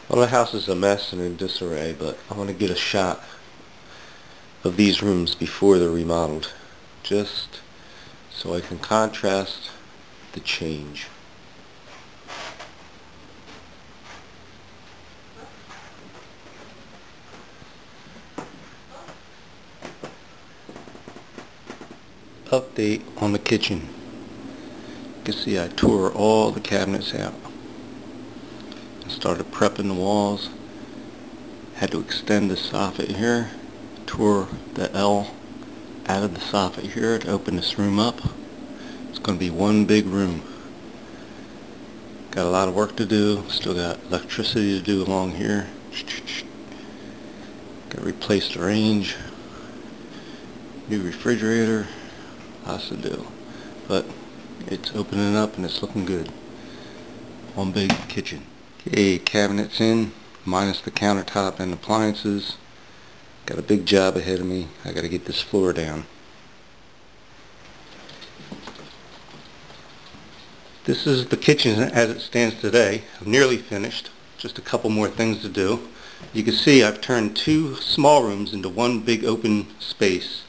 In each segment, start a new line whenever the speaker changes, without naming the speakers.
Well, the house is a mess and in disarray, but I want to get a shot of these rooms before they're remodeled, just so I can contrast the change. Update on the kitchen. You can see I tore all the cabinets out. I started prepping the walls. Had to extend the soffit here. Tore the L out of the soffit here to open this room up. It's going to be one big room. Got a lot of work to do. Still got electricity to do along here. Got to replace the range. New refrigerator. Lots to do. But it's opening up and it's looking good. One big kitchen. Okay, cabinets in, minus the countertop and appliances. Got a big job ahead of me. I got to get this floor down. This is the kitchen as it stands today. I'm nearly finished. Just a couple more things to do. You can see I've turned two small rooms into one big open space.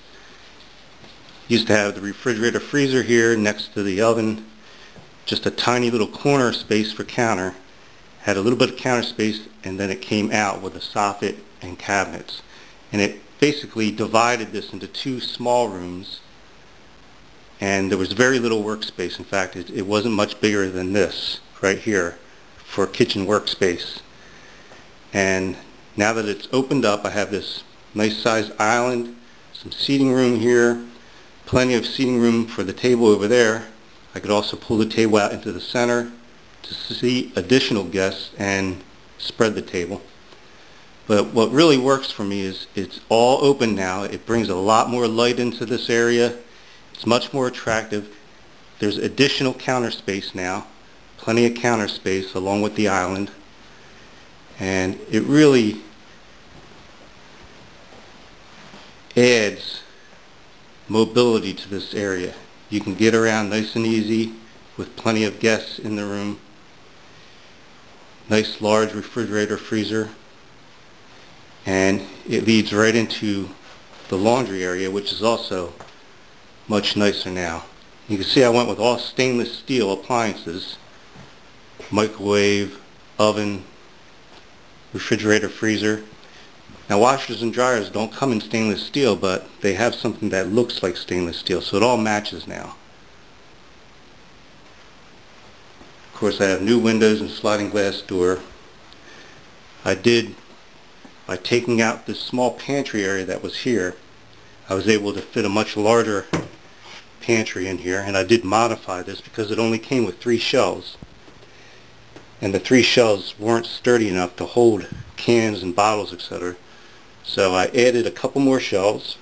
Used to have the refrigerator freezer here next to the oven. Just a tiny little corner space for counter. Had a little bit of counter space, and then it came out with a soffit and cabinets. And it basically divided this into two small rooms, and there was very little workspace. In fact, it wasn't much bigger than this right here for kitchen workspace. And now that it's opened up, I have this nice sized island, some seating room here, plenty of seating room for the table over there. I could also pull the table out into the center to see additional guests and spread the table. But what really works for me is it's all open now. It brings a lot more light into this area. It's much more attractive. There's additional counter space now. Plenty of counter space along with the island. And it really adds mobility to this area. You can get around nice and easy with plenty of guests in the room. Nice large refrigerator freezer, and it leads right into the laundry area, which is also much nicer now. You can see I went with all stainless steel appliances: microwave, oven, refrigerator, freezer. Now washers and dryers don't come in stainless steel, but they have something that looks like stainless steel, so it all matches now. Of course, I have new windows and sliding glass door. I did, by taking out this small pantry area that was here, I was able to fit a much larger pantry in here, and I did modify this because it only came with 3 shelves. And the 3 shelves weren't sturdy enough to hold cans and bottles, etc. So I added a couple more shelves,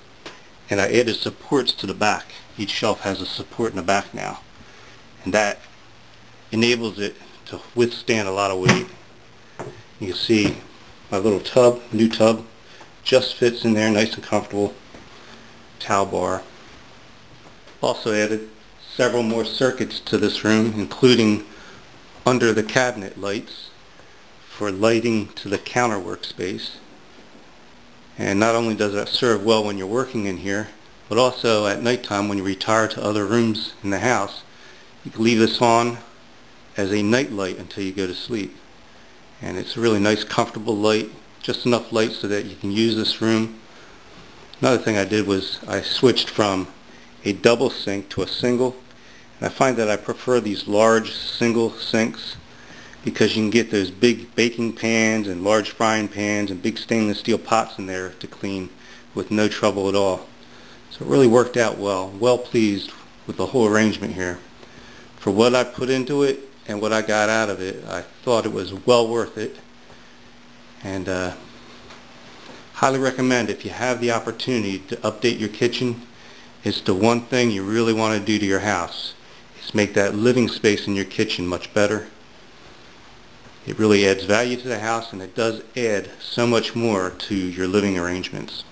and I added supports to the back. Each shelf has a support in the back now, and that enables it to withstand a lot of weight. You can see my little tub, new tub, just fits in there, nice and comfortable. Towel bar. Also added several more circuits to this room, including under the cabinet lights for lighting to the counter workspace. And not only does that serve well when you're working in here, but also at nighttime when you retire to other rooms in the house, you can leave this on as a night light until you go to sleep. And it's a really nice, comfortable light, just enough light so that you can use this room. Another thing I did was I switched from a double sink to a single, and I find that I prefer these large single sinks because you can get those big baking pans and large frying pans and big stainless steel pots in there to clean with no trouble at all. So it really worked out well. Well pleased with the whole arrangement here. For what I put into it and what I got out of it, I thought it was well worth it. And highly recommend, if you have the opportunity to update your kitchen, it's the one thing you really want to do to your house, is make that living space in your kitchen much better. It really adds value to the house, and it does add so much more to your living arrangements.